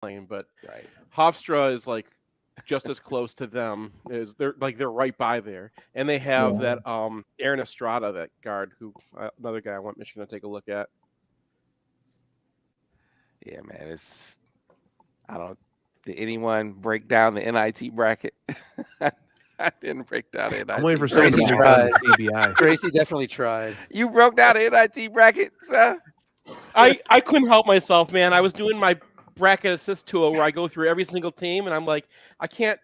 but Right. Hofstra is like just as close to them. Is they're right by there, and they have Yeah. that Aaron Estrada, that guard, who another guy I want Michigan to take a look at. Yeah, man. I don't. Did anyone break down the NIT bracket? I didn't break down the I'm waiting for NIT someone to bracket. break down this ABI. Gracie definitely tried. You broke down the NIT bracket, sir? I couldn't help myself, man. I was doing my bracket assist tool where I go through every single team, and I'm like, I can't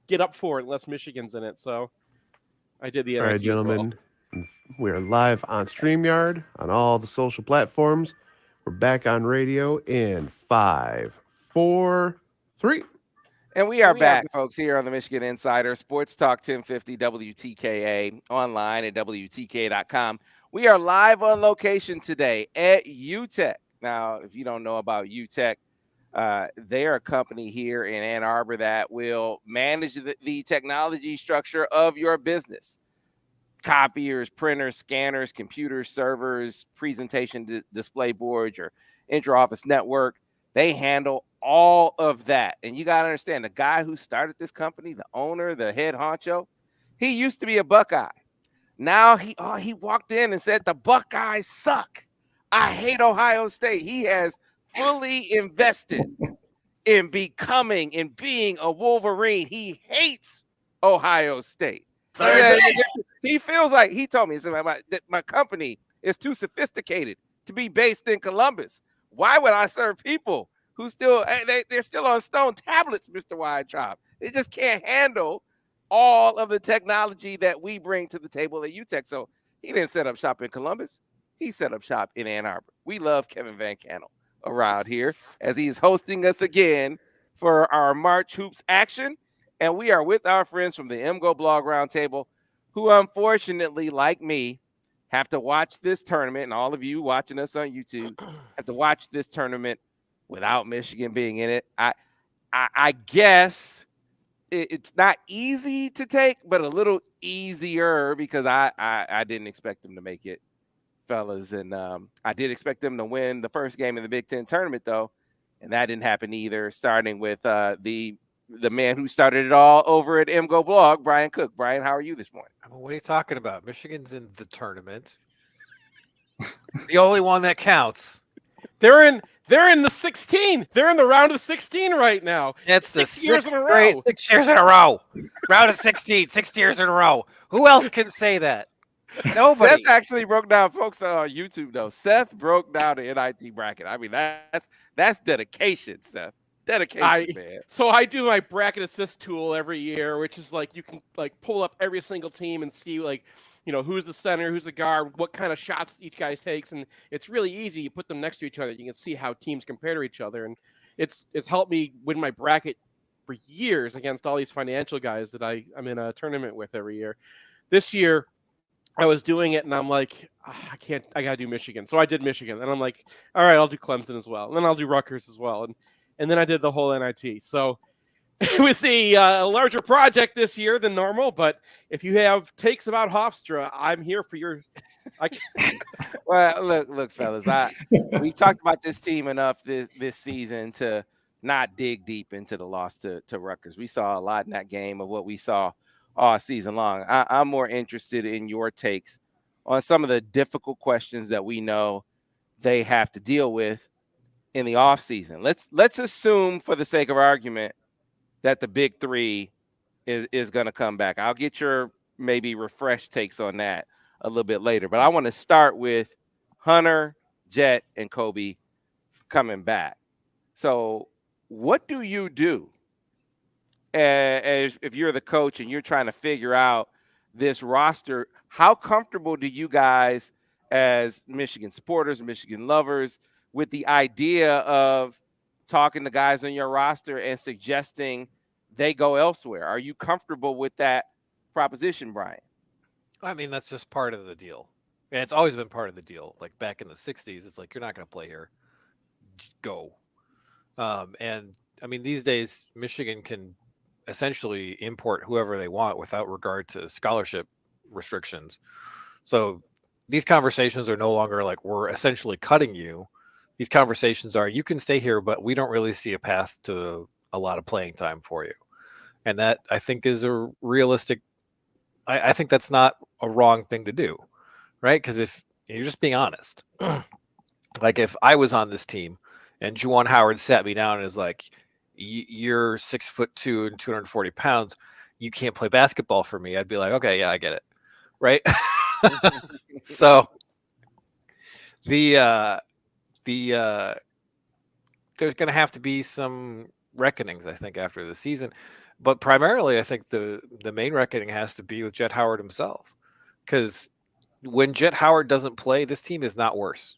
get up for it unless Michigan's in it. So I did the NIT All right, as well. gentlemen. We are live on StreamYard on all the social platforms. We're back on radio in 5, 4, 3. And we are back, folks, here on the Michigan Insider Sports Talk 1050 WTKA, online at WTKA.com. We are live on location today at UTEC. Now, if you don't know about UTEC, they're a company here in Ann Arbor that will manage the technology structure of your business. Copiers, printers, scanners, computers, servers, presentation display boards, your inter-office network. They handle all of that. And you got to understand, the guy who started this company, the owner, the head honcho, he used to be a Buckeye. Now he walked in and said, the Buckeyes suck. I hate Ohio State. He has fully invested in becoming and being a Wolverine. He hates Ohio State. He feels like, he told me, that my company is too sophisticated to be based in Columbus. Why would I serve people who they're still on stone tablets, Mr. Weintraub? They just can't handle all of the technology that we bring to the table at UTEC. So he didn't set up shop in Columbus. He set up shop in Ann Arbor. We love Kevin Van Cannell around here as he's hosting us again for our March Hoops action. And we are with our friends from the MGoBlog Roundtable, who unfortunately, like me, have to watch this tournament, and all of you watching us on YouTube have to watch this tournament without Michigan being in it. I guess it's not easy to take, but a little easier because I didn't expect them to make it, fellas. And I did expect them to win the first game in the Big Ten tournament, though, and that didn't happen either, starting with the man who started it all over at MGoBlog, Brian Cook. Brian, how are you this morning? What are you talking about? Michigan's in the tournament. The only one that counts. They're in the 16. They're in the round of 16 right now. It's the 6 years in a straight, row. 6 years in a row. Round of 16, 6 years in a row. Who else can say that? Nobody. Seth actually broke down, folks, on YouTube, though. Seth broke down the NIT bracket. I mean, that's dedication, Seth. Dedication, man. So I do my bracket assist tool every year, which is like you can like pull up every single team and see like, who's the center, who's the guard, what kind of shots each guy takes, and it's really easy. You put them next to each other, you can see how teams compare to each other, and it's helped me win my bracket for years against all these financial guys that I'm in a tournament with every year. This year, I was doing it, and I'm like, I gotta do Michigan. So I did Michigan, and I'm like, all right, I'll do Clemson as well, and then I'll do Rutgers as well, and then I did the whole NIT. So it was a larger project this year than normal, but if you have takes about Hofstra, I'm here for your. Well, look, fellas, we talked about this team enough this season to not dig deep into the loss to Rutgers. We saw a lot in that game of what we saw all season long. I'm more interested in your takes on some of the difficult questions that we know they have to deal with in the offseason. Let's assume, for the sake of argument, that the big three is going to come back. I'll get your maybe refreshed takes on that a little bit later. But I want to start with Hunter, Jett, and Kobe coming back. So what do you do if you're the coach and you're trying to figure out this roster? How comfortable do you guys, as Michigan supporters, Michigan lovers, with the idea of talking to guys on your roster and suggesting they go elsewhere? Are you comfortable with that proposition, Brian? I mean, that's just part of the deal. And it's always been part of the deal. Like back in the 60s, it's like, you're not going to play here. Just go. And I mean, these days, Michigan can essentially import whoever they want without regard to scholarship restrictions. So these conversations are no longer like, we're essentially cutting you. these conversations are, you can stay here, but we don't really see a path to a lot of playing time for you. And that, I think, is a realistic, I think that's not a wrong thing to do, right? Because if you're just being honest, like if I was on this team and Juwan Howard sat me down and is like, you're 6'2" and 240 pounds, you can't play basketball for me, I'd be like, okay, yeah, I get it. Right. So there's going to have to be some reckonings, I think, after the season. But primarily, I think the main reckoning has to be with Jett Howard himself. Because when Jett Howard doesn't play, this team is not worse.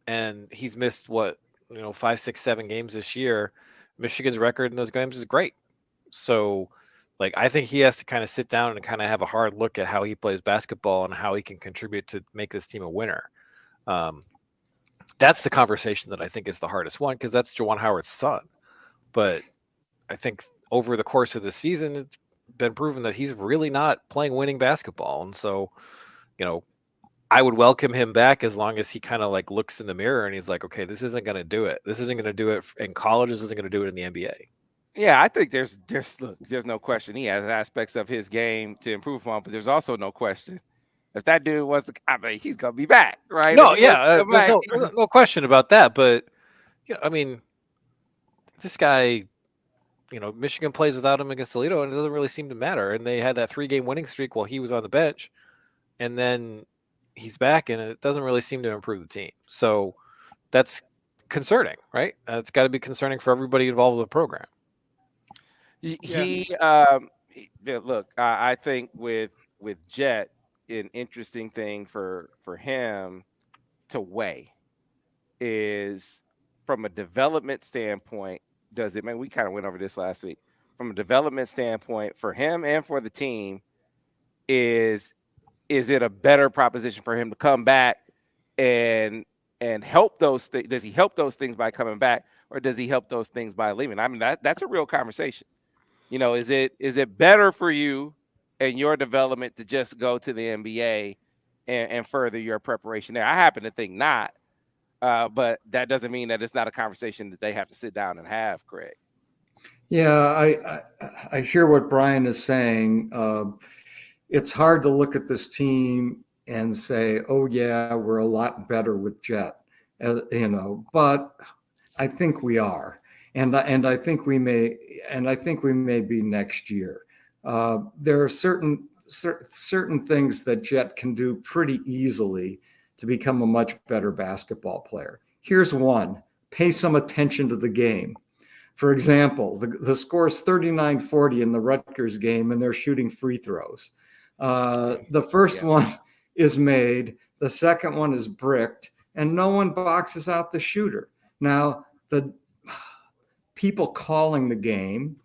And he's missed, 5, 6, 7 games this year. Michigan's record in those games is great. So, I think he has to kind of sit down and kind of have a hard look at how he plays basketball and how he can contribute to make this team a winner. That's the conversation that I think is the hardest one, because that's Juwan Howard's son. But I think over the course of the season, it's been proven that he's really not playing winning basketball. And so, I would welcome him back as long as he kind of looks in the mirror and he's like, okay, this isn't going to do it. This isn't going to do it in college. This isn't going to do it in the NBA. Yeah, I think there's no question he has aspects of his game to improve on, but there's also no question if that dude was he's gonna be back, right? No, yeah, there's no question about that. But this guy, Michigan plays without him against Toledo, and it doesn't really seem to matter. And they had that 3-game winning streak while he was on the bench, and then he's back, and it doesn't really seem to improve the team. So that's concerning, right? It's got to be concerning for everybody involved with the program. Look, I think with Jett, an interesting thing for him to weigh is from a development standpoint. We kind of went over this last week. From a development standpoint for him and for the team, is it a better proposition for him to come back and help those things? Does he help those things by coming back, or does he help those things by leaving? I mean, that's a real conversation. Is it better for you and your development to just go to the NBA and further your preparation there? I happen to think not, but that doesn't mean that it's not a conversation that they have to sit down and have, Craig. Yeah, I hear what Brian is saying. It's hard to look at this team and say, oh yeah, we're a lot better with Jett, but I think we are. And I think we may be next year. There are certain things that Jett can do pretty easily to become a much better basketball player. Here's one: pay some attention to the game. For example, the score is 39-40 in the Rutgers game, and they're shooting free throws. The first one is made, the second one is bricked, and no one boxes out the shooter. Now, the people calling the game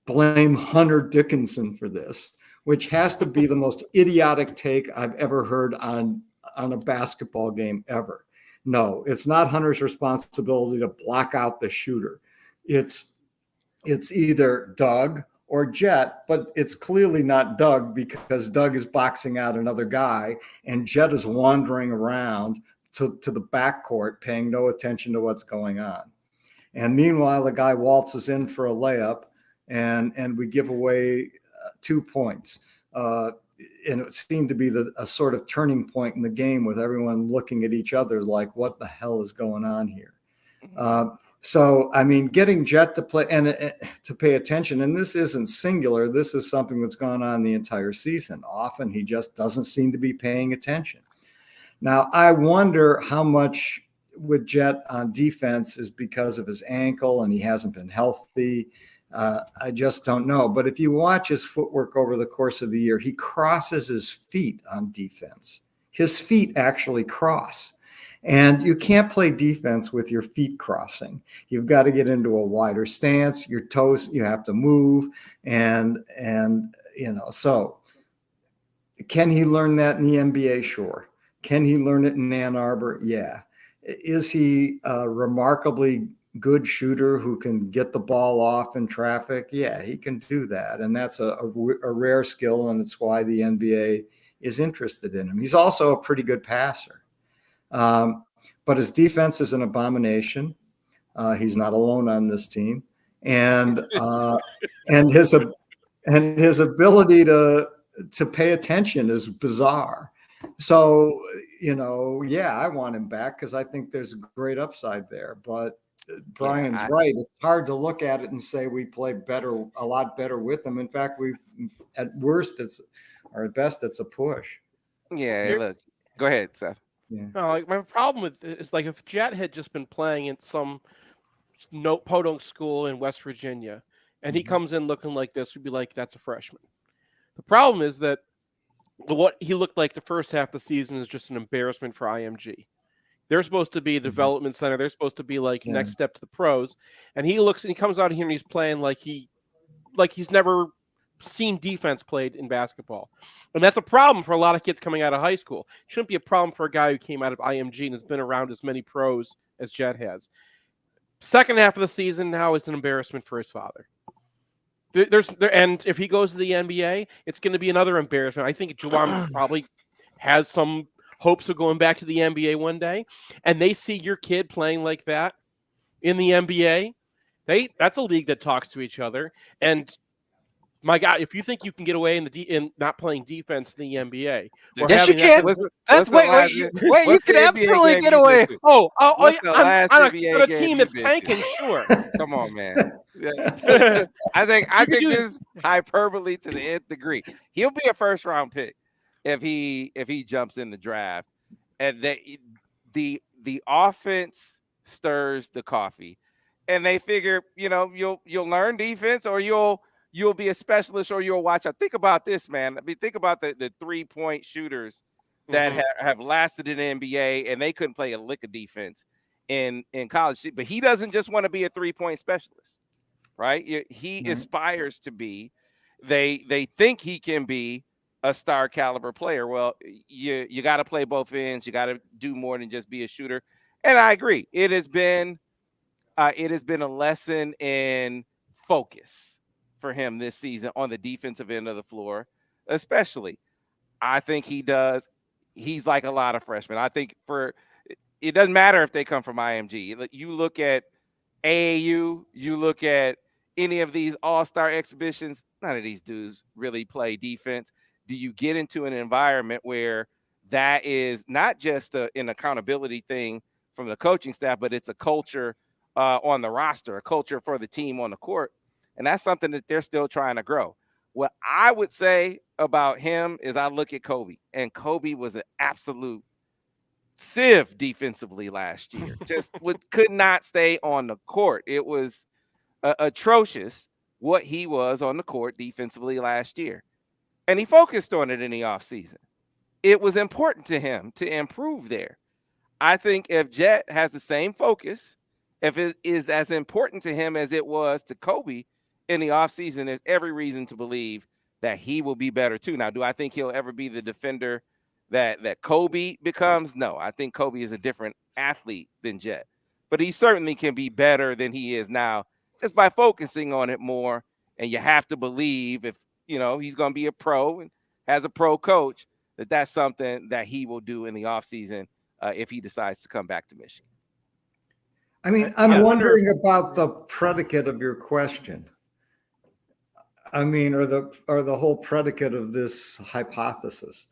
blame Hunter Dickinson for this, which has to be the most idiotic take I've ever heard on a basketball game ever. No, it's not Hunter's responsibility to block out the shooter. It's either Doug or Jett, but it's clearly not Doug, because Doug is boxing out another guy and Jett is wandering around to the backcourt paying no attention to what's going on. And meanwhile, the guy waltzes in for a layup, and we give away 2 points. And it seemed to be a sort of turning point in the game, with everyone looking at each other like, what the hell is going on here? So, getting Jett to play and to pay attention, and this isn't singular. This is something that's gone on the entire season. Often he just doesn't seem to be paying attention. Now, I wonder how much with Jett on defense is because of his ankle and he hasn't been healthy. I just don't know. But if you watch his footwork over the course of the year, he crosses his feet on defense. His feet actually cross. And you can't play defense with your feet crossing. You've got to get into a wider stance. Your toes, you have to move. So can he learn that in the NBA? Sure. Can he learn it in Ann Arbor? Yeah. Is he a remarkably good shooter who can get the ball off in traffic? Yeah, he can do that. And that's a rare skill, and it's why the NBA is interested in him. He's also a pretty good passer. but his defense is an abomination. He's not alone on this team, and his ability to pay attention is bizarre. So, I want him back because I think there's a great upside there. But Brian's right. It's hard to look at it and say we play better, a lot better with him. In fact, at best, it's a push. Yeah, look, go ahead, Seth. Yeah. No, like my problem with it is like if Jett had just been playing in some podunk school in West Virginia and he comes in looking like this, we'd be like, that's a freshman. The problem is that what he looked like the first half of the season is just an embarrassment for IMG. They're supposed to be the development center. They're supposed to be like next step to the pros. And he comes out here and he's playing like he's never seen defense played in basketball. And that's a problem for a lot of kids coming out of high school. It shouldn't be a problem for a guy who came out of IMG and has been around as many pros as Jett has. Second half of the season, now it's an embarrassment for his father. And if he goes to the NBA, it's going to be another embarrassment. I think Juwan probably has some hopes of going back to the NBA one day, and they see your kid playing like that in the NBA. That's a league that talks to each other. And my God, if you think you can get away in not playing defense in the NBA, yes, you can. You can absolutely get away. On a team that's tanking, sure. Come on, man. Yeah. I think this is hyperbole to the nth degree. He'll be a first round pick if he jumps in the draft, and the offense stirs the coffee, and they figure you'll learn defense or you'll be a specialist or you'll watch out. Think about this, man. I mean, think about the 3-point shooters that have lasted in the NBA and they couldn't play a lick of defense in college. But he doesn't just want to be a 3-point specialist, right? He aspires to be. They think he can be a star caliber player. Well, you got to play both ends. You got to do more than just be a shooter. And I agree. It has been a lesson in focus for him this season on the defensive end of the floor, especially. I think he's like a lot of freshmen. I think it doesn't matter if they come from IMG. You look at AAU, you look at any of these all-star exhibitions, none of these dudes really play defense. Do you get into an environment where that is not just an accountability thing from the coaching staff, but it's a culture on the roster, a culture for the team on the court? And that's something that they're still trying to grow. What I would say about him is I look at Kobe, and Kobe was an absolute sieve defensively last year. Just could not stay on the court. It was atrocious what he was on the court defensively last year. And he focused on it in the offseason. It was important to him to improve there. I think if Jett has the same focus, if it is as important to him as it was to Kobe in the offseason, there's every reason to believe that he will be better too. Now, do I think he'll ever be the defender that Kobe becomes? No, I think Kobe is a different athlete than Jett, but he certainly can be better than he is now just by focusing on it more. And you have to believe if, he's going to be a pro and has a pro coach, that's something that he will do in the offseason if he decides to come back to Michigan. I mean, I'm wondering about the predicate of your question. I mean, or the whole predicate of this hypothesis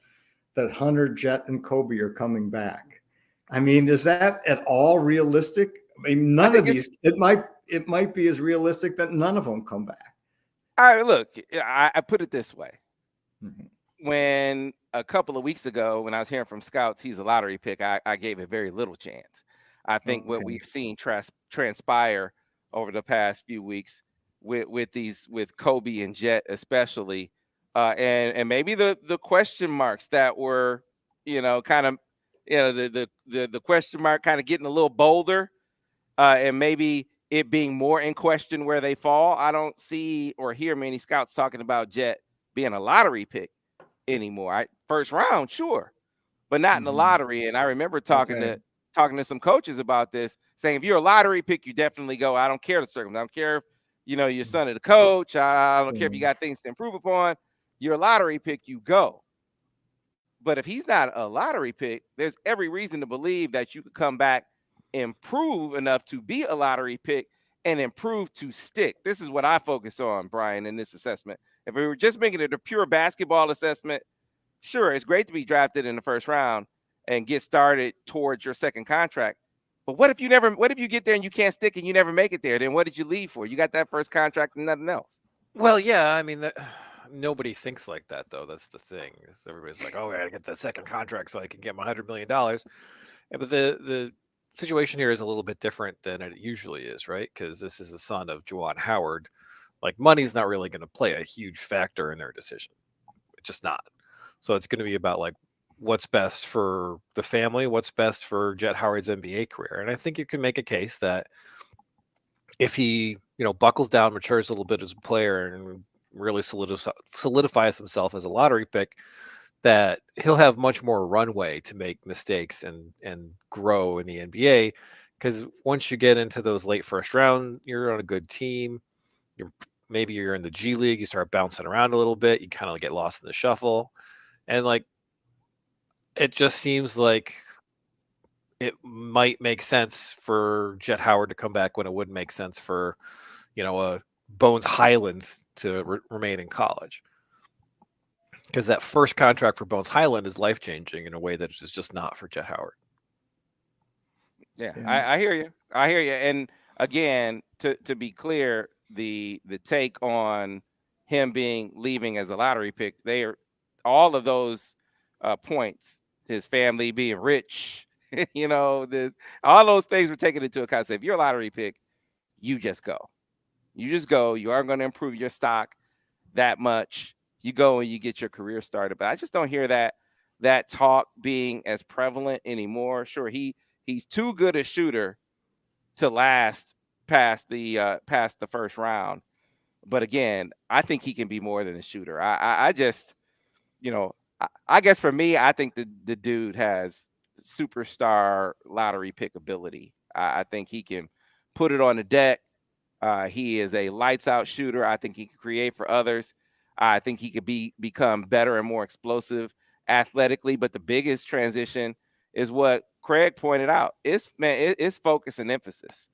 that Hunter, Jett, and Kobe are coming back. I mean, is that at all realistic? I mean, none of these. It might be as realistic that none of them come back. I put it this way. When a couple of weeks ago, when I was hearing from scouts, he's a lottery pick, I gave it very little chance. I think what we've seen transpire over the past few weeks with Kobe and Jett especially, and maybe the question marks that were, kind of, the question mark kind of getting a little bolder, and maybe it being more in question where they fall. I don't see or hear many scouts talking about Jett being a lottery pick anymore. First round, sure, but not in the lottery. And I remember talking to some coaches about this, saying if you're a lottery pick, you definitely go. I don't care the circumstance. I don't care if your son of the coach. I don't care if you got things to improve upon. You're a lottery pick, you go. But if he's not a lottery pick, there's every reason to believe that you could come back, improve enough to be a lottery pick, and improve to stick. This is what I focus on, Brian, in this assessment. If we were just making it a pure basketball assessment, sure, it's great to be drafted in the first round and get started towards your second contract. But what if you get there and you can't stick and you never make it there? Then what did you leave for? You got that first contract and nothing else. Well, yeah, I mean, nobody thinks like that, though. That's the thing. Everybody's like, oh, I got to get the second contract so I can get my $100 million. But the situation here is a little bit different than it usually is, right? Because this is the son of Jett Howard. Like, money's not really going to play a huge factor in their decision. It's just not. So it's going to be about, like, what's best for the family, what's best for Jett Howard's NBA career. And I think you can make a case that if he, buckles down, matures a little bit as a player, and really solidifies himself as a lottery pick, that he'll have much more runway to make mistakes and grow in the NBA. Because once you get into those late first round, you're on a good team. Maybe you're in the G League, you start bouncing around a little bit, you kind of get lost in the shuffle. And like, it just seems like it might make sense for Jett Howard to come back when it wouldn't make sense for, a Bones Highland to remain in college. Because that first contract for Bones Highland is life-changing in a way that is just not for Jett Howard. Yeah. I hear you. And again, to be clear, the take on him leaving as a lottery pick, they are all of those points, his family being rich, all those things were taken into account. So if you're a lottery pick, you just go. You aren't going to improve your stock that much. You go and you get your career started. But I just don't hear that talk being as prevalent anymore. Sure, he's too good a shooter to last past the first round. But again, I think he can be more than a shooter. I just, I guess for me, I think the dude has superstar lottery pick ability. I think he can put it on the deck. He is a lights out shooter. I think he can create for others. I think he could become better and more explosive athletically. But the biggest transition is what Craig pointed out. It's focus and emphasis.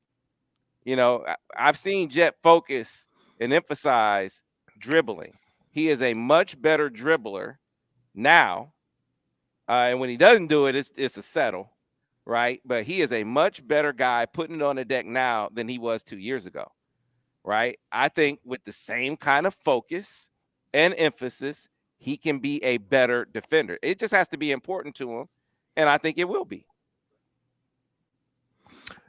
I've seen Jett focus and emphasize dribbling. He is a much better dribbler now. And when he doesn't do it, it's a settle, right? But he is a much better guy putting it on the deck now than he was 2 years ago, right? I think with the same kind of focus and emphasis, he can be a better defender. It just has to be important to him, and I think it will be.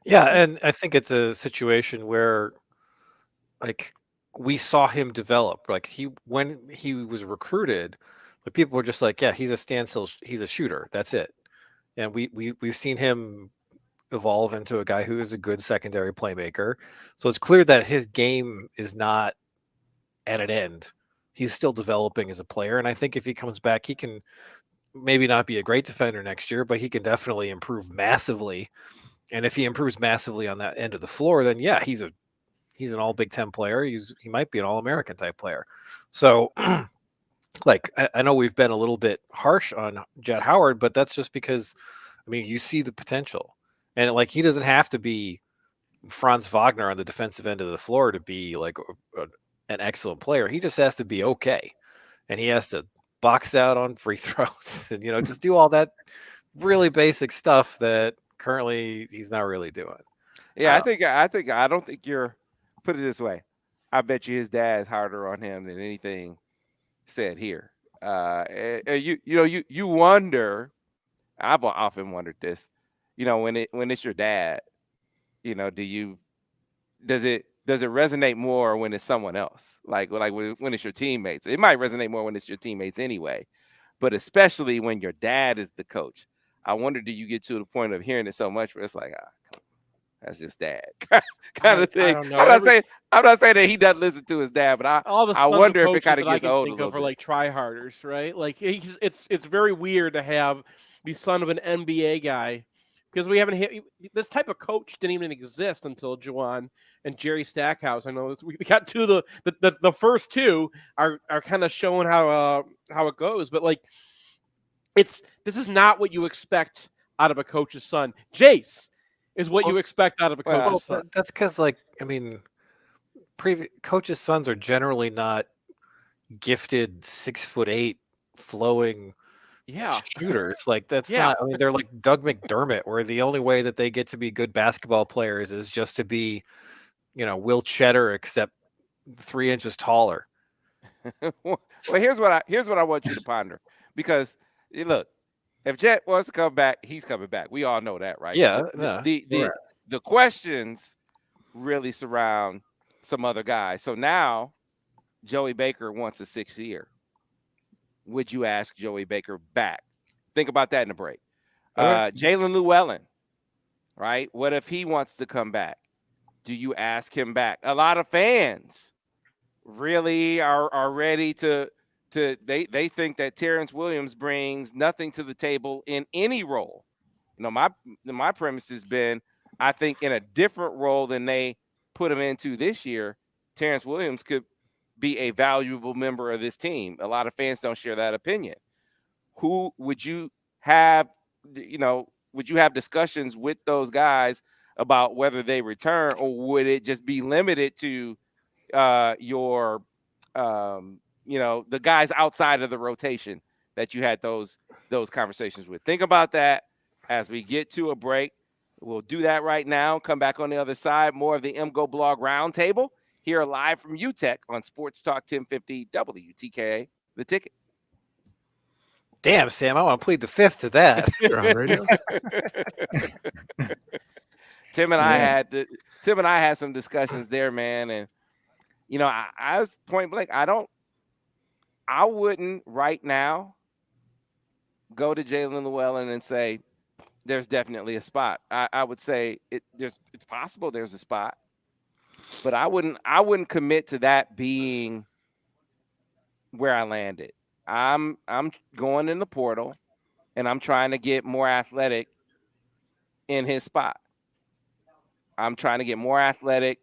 Yeah, and I think it's a situation where, like, we saw him develop. Like, when he was recruited, the people were just like, yeah, he's a standstill, he's a shooter. That's it. And we've seen him evolve into a guy who is a good secondary playmaker. So it's clear that his game is not at an end. He's still developing as a player. And I think if he comes back, he can maybe not be a great defender next year, but he can definitely improve massively. And if he improves massively on that end of the floor, then yeah, he's an all Big Ten player. He might be an All-American type player. So like, I know we've been a little bit harsh on Jett Howard, but that's just because, I mean, you see the potential. And like, he doesn't have to be Franz Wagner on the defensive end of the floor to be like an excellent player. He just has to be okay. And he has to box out on free throws and, just do all that really basic stuff that currently he's not really doing. Yeah, I don't think you're, put it this way. I bet you his dad's harder on him than anything said here. You wonder, I've often wondered this, when it's your dad, does it resonate more when it's someone else? Like when it's your teammates. It might resonate more when it's your teammates anyway, but especially when your dad is the coach. I wonder, do you get to the point of hearing it so much where it's like, that's just dad kind of thing. I'm not saying that he doesn't listen to his dad, but I wonder if it kind of gets old a little bit. Like tryharders, right? Like it's very weird to have the son of an NBA guy, because we haven't this type of coach didn't even exist until Juwan and Jerry Stackhouse. I know we got two of the first two are kind of showing how it goes, but like this is not what you expect out of a coach's son. Jace is what you expect out of a coach's son. That's because, like, I mean, coaches' sons are generally not gifted 6'8" flowing shooters. Like, that's not. I mean, they're like Doug McDermott, where the only way that they get to be good basketball players is just to be, Will Cheddar, except 3 inches taller. Well, here's what I want you to ponder, because look, if Jett wants to come back, he's coming back. We all know that, right? Yeah. The questions really surround some other guys. So now Joey Baker wants a 6th year. Would you ask Joey Baker back? Think about that in the break. Jalen Llewellyn, right? What if he wants to come back? Do you ask him back? A lot of fans really are ready to they think that Terrence Williams brings nothing to the table in any role. My premise has been, I think in a different role than they put him into this year, Terrence Williams could be a valuable member of this team. A lot of fans don't share that opinion. Who would you have, would you have discussions with those guys about whether they return, or would it just be limited to the guys outside of the rotation that you had those conversations with? Think about that as we get to a break. We'll do that right now. Come back on the other side. More of the MGoBlog Roundtable here live from UTEC on Sports Talk 1050 WTKA, The Ticket. Damn, Sam, I want to plead the fifth to that. You're on radio. Tim and I had some discussions there, man, and I was point blank. I wouldn't right now go to Jalen Llewellyn and say there's definitely a spot. I would say it's possible there's a spot, but I wouldn't commit to that being where I landed. I'm going in the portal, and I'm trying to get more athletic in his spot. I'm trying to get more athletic.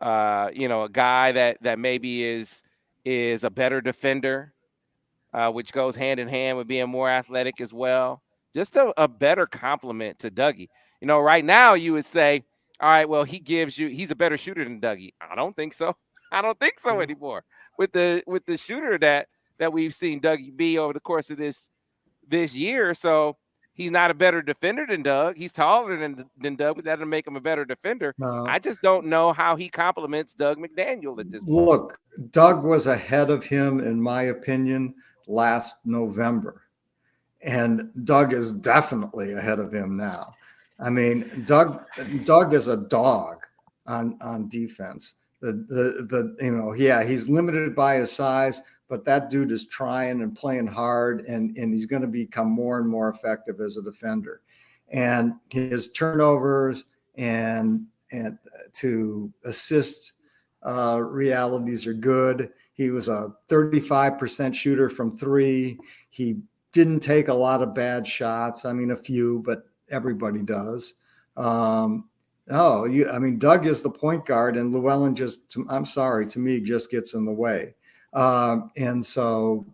A guy that maybe is a better defender, which goes hand in hand with being more athletic as well. Just a better complement to Dougie. Right now you would say, all right, well, he's a better shooter than Dougie. I don't think so. I don't think so anymore. With the shooter that we've seen Dougie be over the course of this year. So he's not a better defender than Doug. He's taller than Doug, but that doesn't make him a better defender. No. I just don't know how he complements Doug McDaniel at this point. Look, Doug was ahead of him, in my opinion, last November. And Doug is definitely ahead of him now. I mean, Doug is a dog on defense. He's limited by his size, but that dude is trying and playing hard, and he's going to become more and more effective as a defender. And his turnovers and to assist realities are good. He was a 35% shooter from 3. He didn't take a lot of bad shots. I mean, a few, but everybody does. Doug is the point guard, and Llewellyn to me, just gets in the way. And so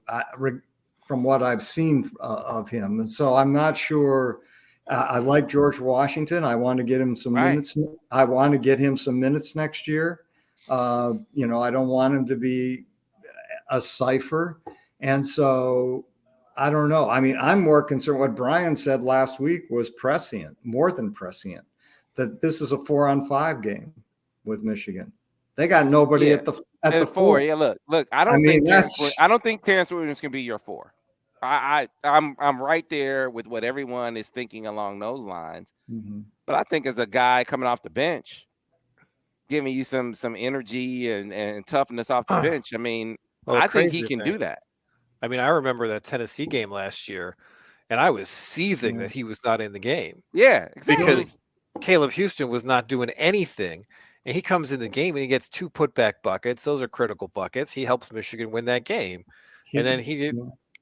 from what I've seen of him, and so I'm not sure. I like George Washington. I want to get him some minutes. I want to get him some minutes next year. I don't want him to be a cipher. And so I don't know. I mean, I'm more concerned. What Brian said last week was prescient, more than prescient, that this is a 4-on-5 game with Michigan. They got nobody at the 4. Yeah, look. I don't think Terrence Williams can be your 4. I'm right there with what everyone is thinking along those lines. Mm-hmm. But I think as a guy coming off the bench, giving you some energy and toughness off the bench, I mean, I think he can do that. I mean, I remember that Tennessee game last year, and I was seething that he was not in the game. Yeah, exactly. Because Caleb Houston was not doing anything, and he comes in the game and he gets 2 putback buckets. Those are critical buckets. He helps Michigan win that game. And then he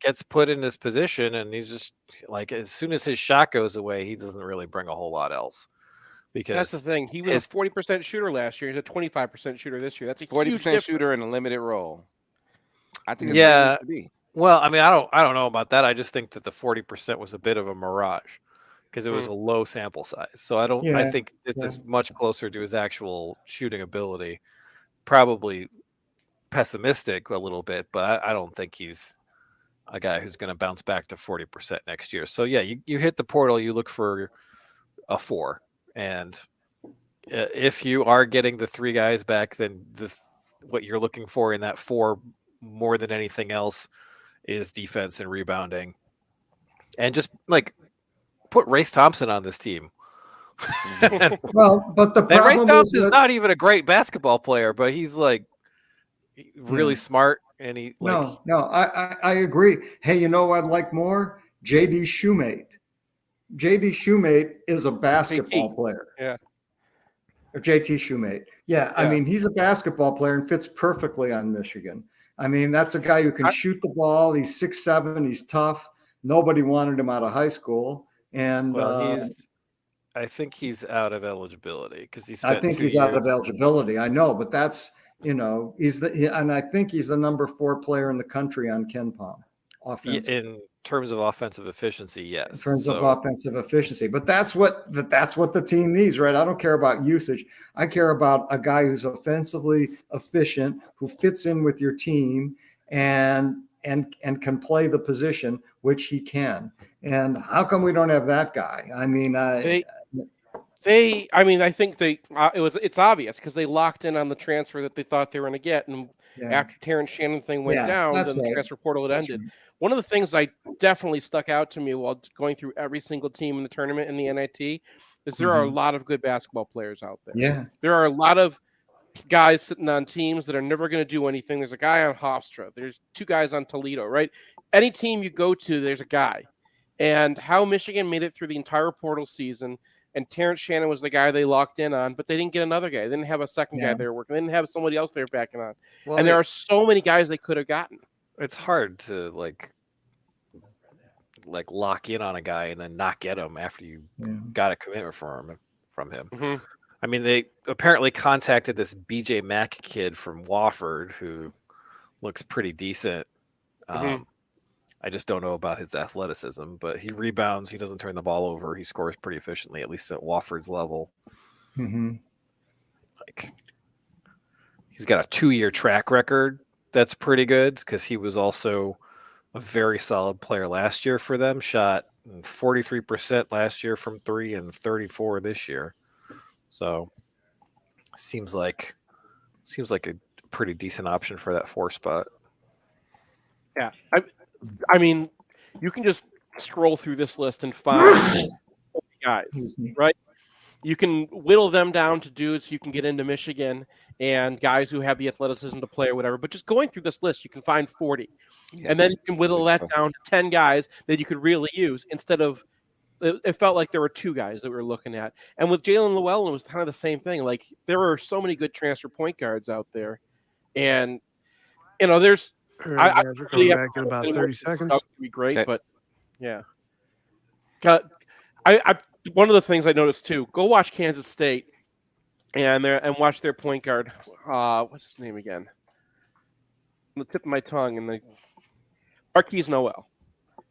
gets put in this position, and he's just like, as soon as his shot goes away, he doesn't really bring a whole lot else. Because that's the thing. He was a 40% shooter last year. He's a 25% shooter this year. That's a 40% shooter in a limited role. I think yeah. Well, I mean, I don't know about that. I just think that the 40% was a bit of a mirage because it was a low sample size. So I think this is much closer to his actual shooting ability. Probably pessimistic a little bit, but I don't think he's a guy who's going to bounce back to 40% next year. So yeah, you hit the portal, you look for a 4, and if you are getting the 3 guys back, then what you're looking for in that 4 more than anything else is defense and rebounding, and just like put Race Thompson on this team. Well, but the And Race problem Thompson's is not even a great basketball player, but he's like really smart, and he like no, I agree. Hey, you know what I'd like more? JD Shoemate. JD Shoemate is a basketball player. Yeah. Or JT Shoemate. Yeah, I mean, he's a basketball player and fits perfectly on Michigan. I mean, that's a guy who can shoot the ball. He's 6'7", he's tough. Nobody wanted him out of high school. And I think he's out of eligibility because he I spent think 2 he's years. out of eligibility. I know, but that's, and I think he's the number 4 player in the country on Ken Palm. In terms of offensive efficiency, yes. In terms of offensive efficiency, but that's what the team needs, right? I don't care about usage. I care about a guy who's offensively efficient, who fits in with your team, and can play the position, which he can. And how come we don't have that guy? I mean, I think it's obvious because they locked in on the transfer that they thought they were going to get, and after Terrence Shannon thing went down, then the transfer portal had ended. Right. One of the things that definitely stuck out to me while going through every single team in the tournament in the NIT is there are a lot of good basketball players out there. Yeah, there are a lot of guys sitting on teams that are never going to do anything. There's a guy on Hofstra. There's 2 guys on Toledo, right? Any team you go to, there's a guy. And how Michigan made it through the entire portal season, and Terrence Shannon was the guy they locked in on, but they didn't get another guy. They didn't have a second guy they were working. They didn't have somebody else they were backing on. Well, and there are so many guys they could have gotten. It's hard to like lock in on a guy and then not get him after you got a commitment from him. Mm-hmm. I mean, they apparently contacted this BJ Mack kid from Wofford who looks pretty decent. I just don't know about his athleticism, but he rebounds. He doesn't turn the ball over. He scores pretty efficiently, at least at Wofford's level. Like, he's got a 2-year track record that's pretty good because he was also a very solid player last year for them. Shot 43% last year from 3 and 34 this year. So seems like a pretty decent option for that 4 spot. Yeah. I mean, you can just scroll through this list and find guys, right? You can whittle them down to dudes you can get into Michigan and guys who have the athleticism to play or whatever. But just going through this list, you can find 40. And then you can whittle that down to 10 guys that you could really use instead of – it felt like there were 2 guys that we were looking at. And with Jalen Llewellyn, it was kind of the same thing. Like, there were so many good transfer point guards out there. And, there's – All right, guys, we're coming back in about 30 seconds. That would be great, but yeah. One of the things I noticed too, go watch Kansas State and watch their point guard. What's his name again? On the tip of my tongue, and Marquise Noel.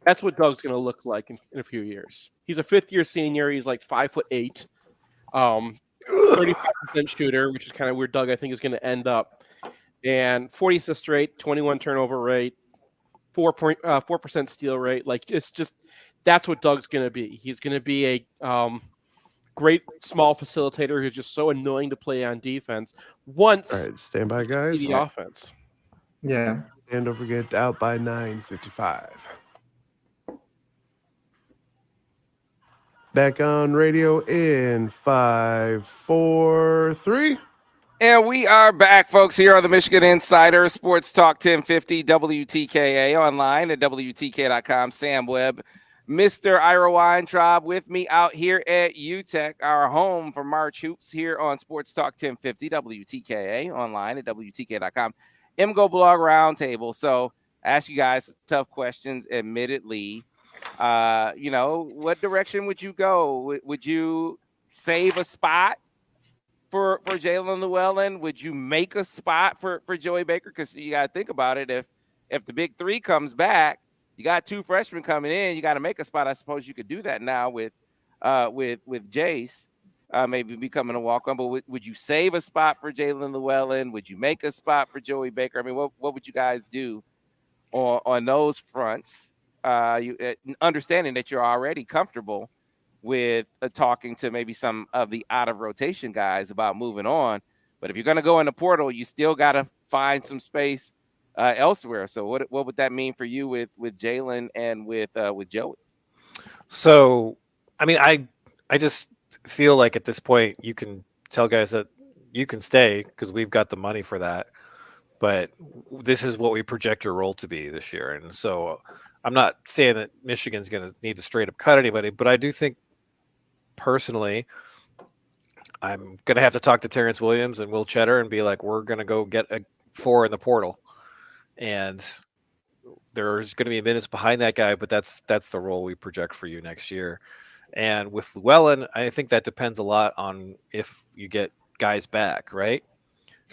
That's what Doug's going to look like in a few years. He's a 5th-year senior. He's like 5'8", 35% shooter, which is kind of where Doug I think is going to end up. And 40 assists rate, 21 turnover rate, 4% steal rate. Like, it's just that's what Doug's going to be. He's going to be a great small facilitator who's just so annoying to play on defense. Once, all right, stand by, guys. The offense. Yeah, and don't forget out by 9:55. Back on radio in 5, 4, 3. And we are back, folks, here on the Michigan Insider Sports Talk 1050 WTKA online at WTK.com. Sam Webb, Mr. Ira Weintraub with me out here at UTEC, our home for March Hoops here on Sports Talk 1050 WTKA online at WTK.com. MGoBlog Roundtable. So ask you guys tough questions, admittedly. What direction would you go? Would you save a spot for Jalen Llewellyn? Would you make a spot for Joey Baker? Because you got to think about it. if the big three comes back, you got 2 freshmen coming in. You got to make a spot. I suppose you could do that now with Jace. Maybe becoming a walk-on, but would you save a spot for Jalen Llewellyn? Would you make a spot for Joey Baker? I mean, what would you guys do on those fronts? Understanding that you're already comfortable with talking to maybe some of the out-of-rotation guys about moving on. But if you're going to go in the portal, you still got to find some space elsewhere. So what would that mean for you with Jalen and with Joey? So, I mean, I just feel like at this point you can tell guys that you can stay because we've got the money for that, but this is what we project your role to be this year. And so I'm not saying that Michigan's going to need to straight up cut anybody, but I do think personally I'm going to have to talk to Terrence Williams and Will Cheddar and be like, we're going to go get a 4 in the portal, and there's going to be minutes behind that guy, but that's the role we project for you next year. And with Llewellyn, I think that depends a lot on if you get guys back, right?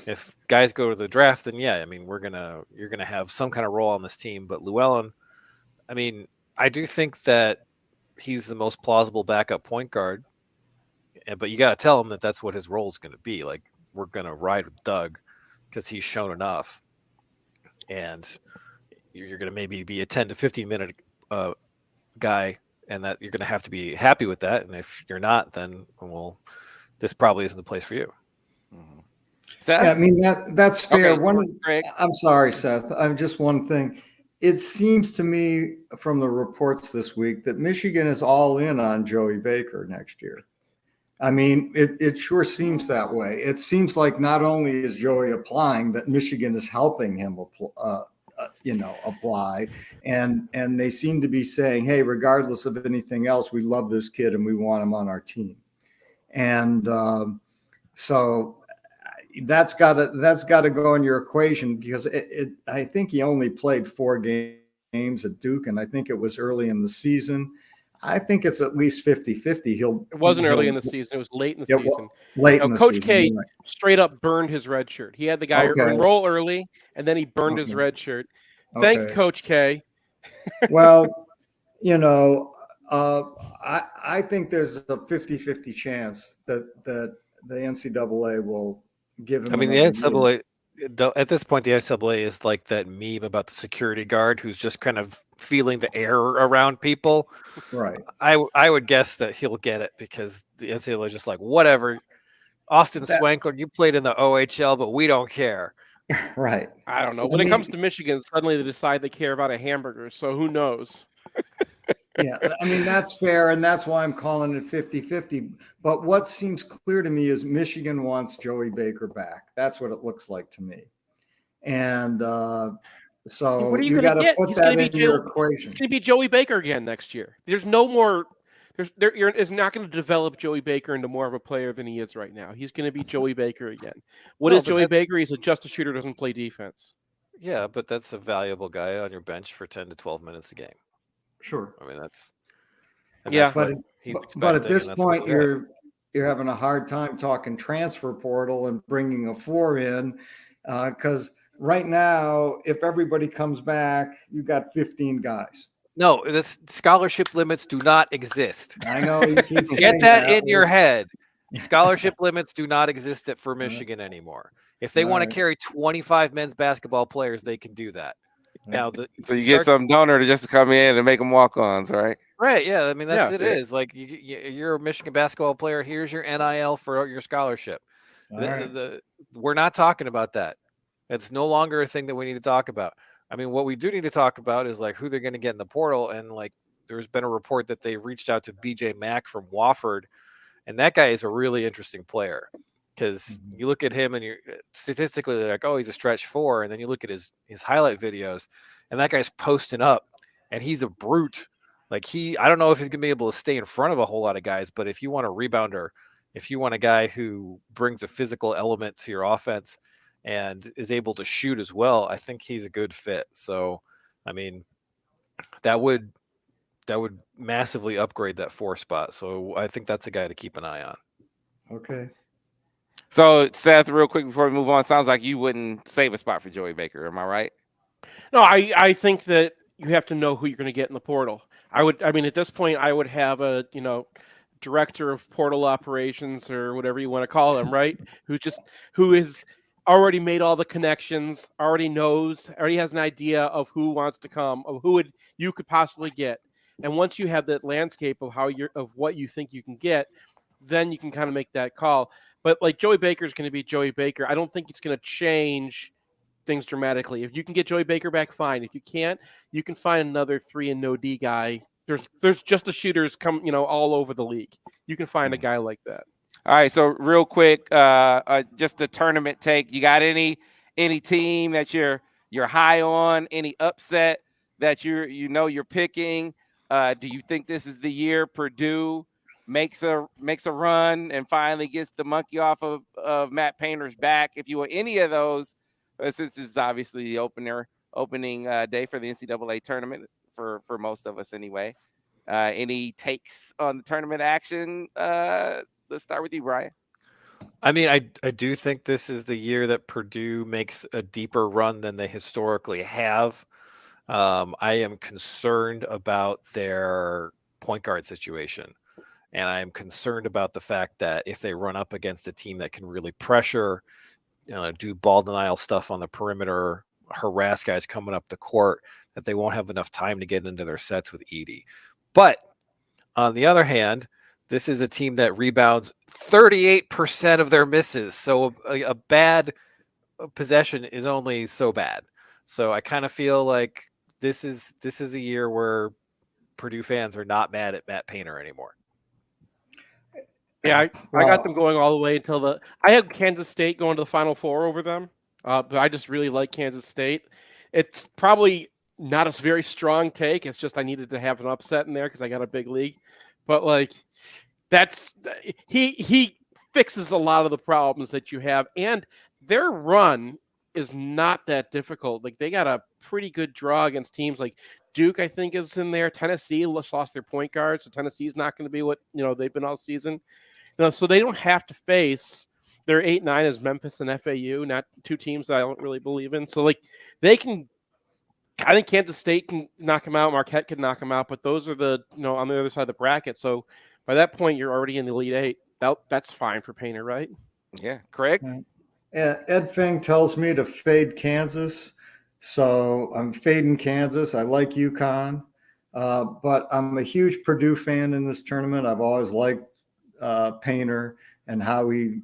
If guys go to the draft, then yeah, I mean, you're gonna have some kind of role on this team. But Llewellyn, I mean, I do think that he's the most plausible backup point guard. But you got to tell him that that's what his role is going to be. Like, we're going to ride with Doug because he's shown enough, and you're going to maybe be a 10 to 15 minute guy. And that you're going to have to be happy with that. And if you're not, then, well, this probably isn't the place for you. Mm-hmm. Yeah, I mean, that's fair. Okay, I'm sorry, Seth. I'm just one thing. It seems to me from the reports this week that Michigan is all in on Joey Baker next year. I mean, it sure seems that way. It seems like not only is Joey applying, but Michigan is helping him apply. And they seem to be saying, hey, regardless of anything else, we love this kid and we want him on our team. And so that's got to go in your equation, because I think he only played 4 games at Duke, and I think it was early in the season. I think it's at least 50-50. It wasn't early in the season. It was late in the season. Late in the Coach season, K right. straight up burned his red shirt. He had the guy enroll early, and then he burned his red shirt. Thanks, Coach K. Well, I think there's a 50-50 chance that the NCAA will give him. I mean, the NCAA, at this point, the NCAA is like that meme about the security guard who's just kind of feeling the air around people. Right. I would guess that he'll get it because the NCAA is just like, whatever. Austin Swankler, you played in the OHL, but we don't care. Right. I don't know. When it comes to Michigan, suddenly they decide they care about a hamburger. So who knows? Yeah, I mean, that's fair, and that's why I'm calling it 50-50. But what seems clear to me is Michigan wants Joey Baker back. That's what it looks like to me. And so what are you got to put that in your equation. It's going to be Joey Baker again next year. There's no more. You're not going to develop Joey Baker into more of a player than he is right now. He's going to be Joey Baker again. What is Joey Baker? He's just a shooter, doesn't play defense. Yeah, but that's a valuable guy on your bench for 10 to 12 minutes a game. Sure. I mean, that's but at this point, you're having a hard time talking transfer portal and bringing a 4 in, because right now, if everybody comes back, you got 15 guys. No, the scholarship limits do not exist. I know you keep get that in your head. Scholarship limits do not exist for Michigan anymore. If they want to carry 25 men's basketball players, they can do that. Now, so you get some donor to come in and make them walk-ons, right? Right. Yeah. I mean, that's it. Is like you're a Michigan basketball player. Here's your NIL for your scholarship. We're not talking about that. It's no longer a thing that we need to talk about. I mean, what we do need to talk about is like who they're going to get in the portal. And like, there's been a report that they reached out to BJ Mack from Wofford, and that guy is a really interesting player. Because you look at him and you're statistically like, oh, he's a stretch 4. And then you look at his highlight videos and that guy's posting up and he's a brute. Like I don't know if he's going to be able to stay in front of a whole lot of guys, but if you want a rebounder, if you want a guy who brings a physical element to your offense and is able to shoot as well, I think he's a good fit. So, I mean, that would massively upgrade that 4 spot. So I think that's a guy to keep an eye on. Okay. So, Seth, real quick before we move on, sounds like you wouldn't save a spot for Joey Baker. Am I right? No, I think that you have to know who you're going to get in the portal. I mean, at this point, I would have a, director of portal operations or whatever you want to call them, right? Who is already made all the connections, already has an idea of who wants to come, of you could possibly get. And once you have that landscape of what you think you can get, then you can kind of make that call. But like Joey Baker is going to be Joey Baker. I don't think it's going to change things dramatically. If you can get Joey Baker back, fine. If you can't, you can find another 3 and no D guy. There's just the shooters all over the league. You can find a guy like that. All right, so real quick, just a tournament take. You got any team that you're high on? Any upset that you're picking? Do you think this is the year Purdue makes a run and finally gets the monkey off of Matt Painter's back? If you were any of those, since this is obviously the opening day for the NCAA tournament for most of us anyway. Any takes on the tournament action? Let's start with you, Brian. I mean, I do think this is the year that Purdue makes a deeper run than they historically have. I am concerned about their point guard situation. And I am concerned about the fact that if they run up against a team that can really pressure, do ball denial stuff on the perimeter, harass guys coming up the court, that they won't have enough time to get into their sets with Edey. But on the other hand, this is a team that rebounds 38% of their misses. So a bad possession is only so bad. So I kind of feel like this is a year where Purdue fans are not mad at Matt Painter anymore. Yeah, I got them going all the way until I had Kansas State going to the Final Four over them. But I just really like Kansas State. It's probably not a very strong take. It's just I needed to have an upset in there because I got a big league. But like he fixes a lot of the problems that you have, and their run is not that difficult. Like they got a pretty good draw against teams like Duke, I think, is in there. Tennessee lost their point guard, so Tennessee's not going to be what they've been all season. So they don't have to face their 8-9 as Memphis and FAU, not two teams that I don't really believe in. So like they can. I think Kansas State can knock them out. Marquette can knock them out, but those are the on the other side of the bracket. So by that point, you're already in the Elite Eight. That's fine for Painter, right? Yeah, Craig. Ed Feng tells me to fade Kansas, so I'm fading Kansas. I like UConn, but I'm a huge Purdue fan in this tournament. I've always liked Painter and how he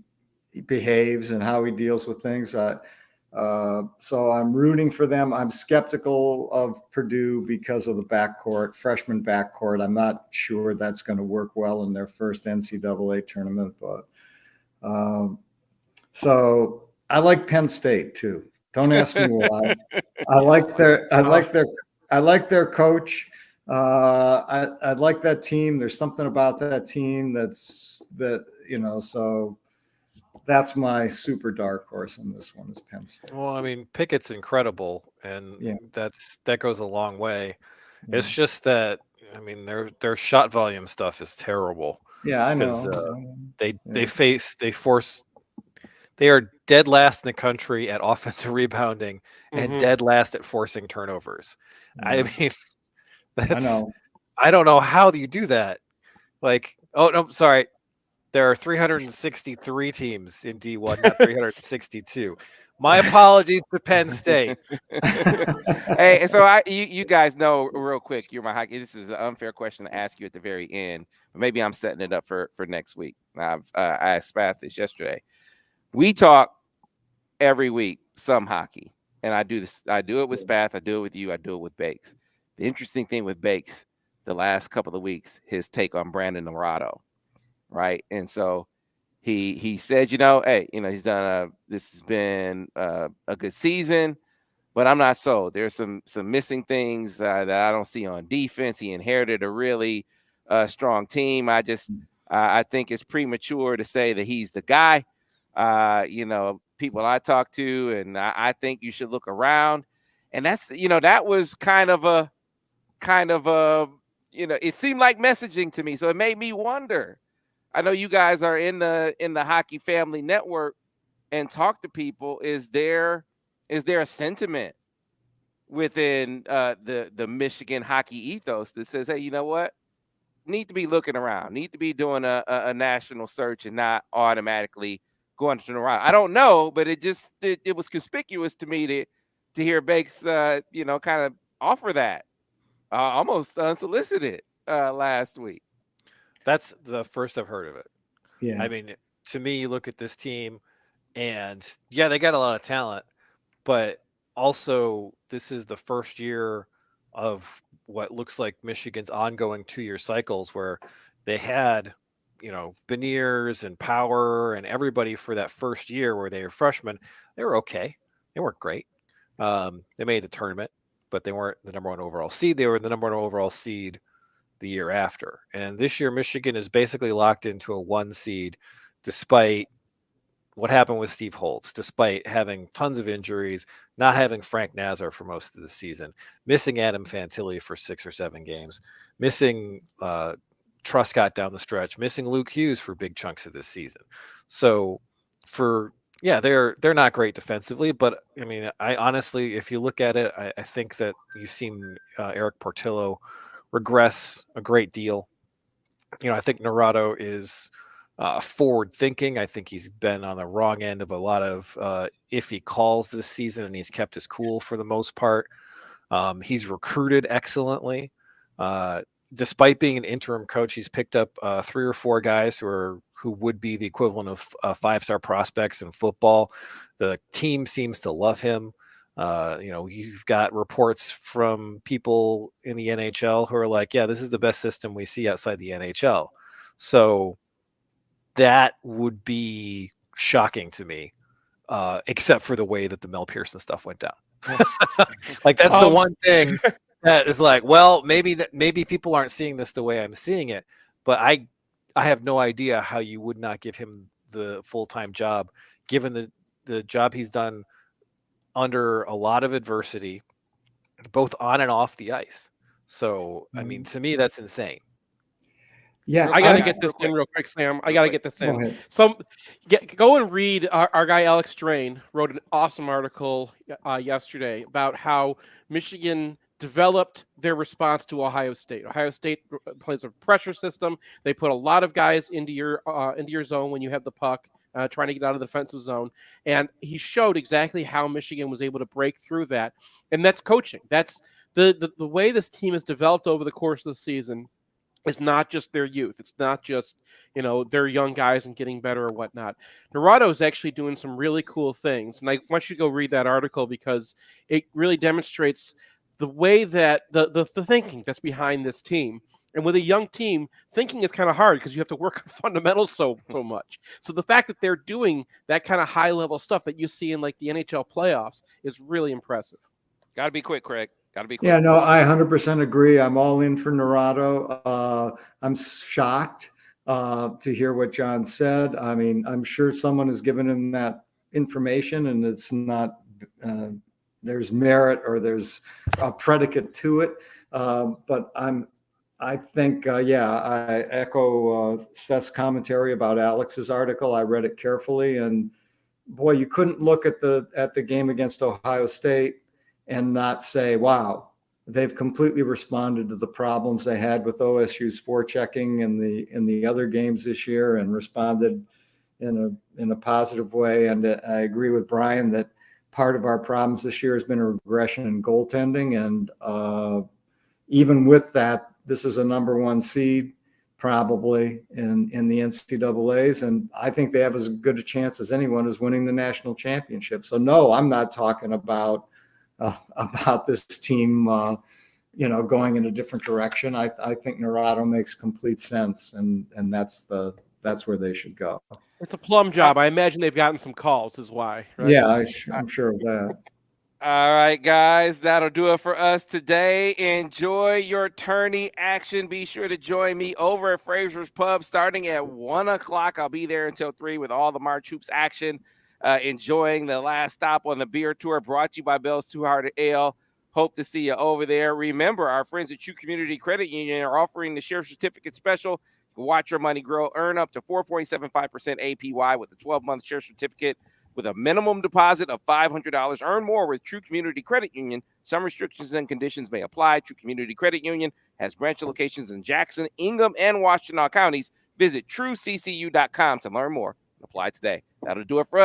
behaves and how he deals with things. So I'm rooting for them. I'm skeptical of Purdue because of the freshman backcourt. I'm not sure that's going to work well in their first NCAA tournament, but so I like Penn State too. Don't ask me why. I like their coach. I like that team. There's something about that team so that's my super dark horse in this one is Penn State. Well, I mean, Pickett's incredible, and that goes a long way. Yeah. It's just that, I mean, their shot volume stuff is terrible. Yeah, I know. They are dead last in the country at offensive rebounding and dead last at forcing turnovers. I mean, I know. I don't know how you do that. Like, oh no, sorry. There are 363 teams in D1, not 362. My apologies to Penn State. Hey, and so you guys know real quick, you're my hockey. This is an unfair question to ask you at the very end, but maybe I'm setting it up for next week. I asked Spath this yesterday. We talk every week some hockey, and I do this. I do it with Spath. I do it with you. I do it with Bakes. The interesting thing with Bakes, the last couple of weeks, his take on Brandon Navarro. Right. And so he said, hey, he's done this has been a good season, but I'm not sold. There's some missing things that I don't see on defense. He inherited a really strong team. I think it's premature to say that he's the guy. People I talk to, and I think you should look around. And that's, that was kind of a, it seemed like messaging to me. So it made me wonder. I know you guys are in the Hockey Family Network and talk to people. Is there a sentiment within the Michigan hockey ethos that says, hey, you know what? Need to be looking around, need to be doing a national search and not automatically going to Toronto. I don't know, but it was conspicuous to me to hear Bakes, kind of offer that almost unsolicited last week. That's the first I've heard of it. Yeah. I mean, to me, you look at this team and yeah, they got a lot of talent, but also this is the first year of what looks like Michigan's ongoing 2-year cycles where they had, Beniers and Power and everybody for that first year where they were freshmen. They were okay. They weren't great. They made the tournament, but they weren't the number 1 overall seed. They were the number 1 overall seed the year after. And this year, Michigan is basically locked into a 1 seed despite what happened with Steve Holtz, despite having tons of injuries, not having Frank Nazar for most of the season, missing Adam Fantilli for 6 or 7 games, missing Truscott down the stretch, missing Luke Hughes for big chunks of this season. So they're not great defensively, but I mean, I honestly, if you look at it, I think that you've seen Eric Portillo regress a great deal. I think Naurato is forward thinking. I think he's been on the wrong end of a lot of iffy calls this season, and he's kept his cool for the most part. He's recruited excellently. Despite being an interim coach, he's picked up 3 or 4 guys who would be the equivalent of 5-star prospects in football. The team seems to love him. You've got reports from people in the NHL who are like, yeah, this is the best system we see outside the NHL. So that would be shocking to me, except for the way that the Mel Pearson stuff went down. Like that's the one thing that is like, well, maybe people aren't seeing this the way I'm seeing it, but I have no idea how you would not give him the full-time job, given the job he's done under a lot of adversity, both on and off the ice. So, I mean, to me, that's insane. Yeah, I got to get this in real quick, Sam. I got to get this in. Go and read our guy Alex Drain wrote an awesome article yesterday about how Michigan developed their response to Ohio State. Ohio State plays a pressure system. They put a lot of guys into your zone when you have the puck, trying to get out of the defensive zone. And he showed exactly how Michigan was able to break through that. And that's coaching. That's the way this team has developed over the course of the season. It's not just their youth. It's not just, their young guys and getting better or whatnot. Naurato is actually doing some really cool things. And I want you to go read that article because it really demonstrates the way that the thinking that's behind this team. And with a young team, thinking is kind of hard because you have to work on fundamentals so much. So the fact that they're doing that kind of high-level stuff that you see in like the NHL playoffs is really impressive. Got to be quick, Craig. Got to be quick. Yeah, no, I 100% agree. I'm all in for Naurato. I'm shocked to hear what John said. I mean, I'm sure someone has given him that information and it's not, there's merit or there's a predicate to it. But I think, I echo Seth's commentary about Alex's article. I read it carefully and boy, you couldn't look at the game against Ohio State and not say, wow, they've completely responded to the problems they had with OSU's forechecking in the other games this year and responded in a positive way. And I agree with Brian that part of our problems this year has been a regression in goaltending. And even with that, this is a number 1 seed probably in the NCAAs. And I think they have as good a chance as anyone as winning the national championship. So no, I'm not talking about this team, going in a different direction. I think Naurato makes complete sense, and that's where they should go. It's a plum job. I imagine they've gotten some calls, is why. Right? Yeah, I'm sure of that. All right, guys, that'll do it for us today. Enjoy your tourney action. Be sure to join me over at Fraser's Pub starting at 1:00. I'll be there until 3 with all the March Hoops action. Enjoying the last stop on the beer tour brought to you by Bell's Two-Hearted Ale. Hope to see you over there. Remember, our friends at True Community Credit Union are offering the share certificate special. Watch your money grow. Earn up to 4.75% APY with a 12-month share certificate. with a minimum deposit of $500. Earn more with True Community Credit Union. Some restrictions and conditions may apply. True Community Credit Union has branch locations in Jackson, Ingham, and Washtenaw counties. Visit trueccu.com to learn more and apply today. That'll do it for us.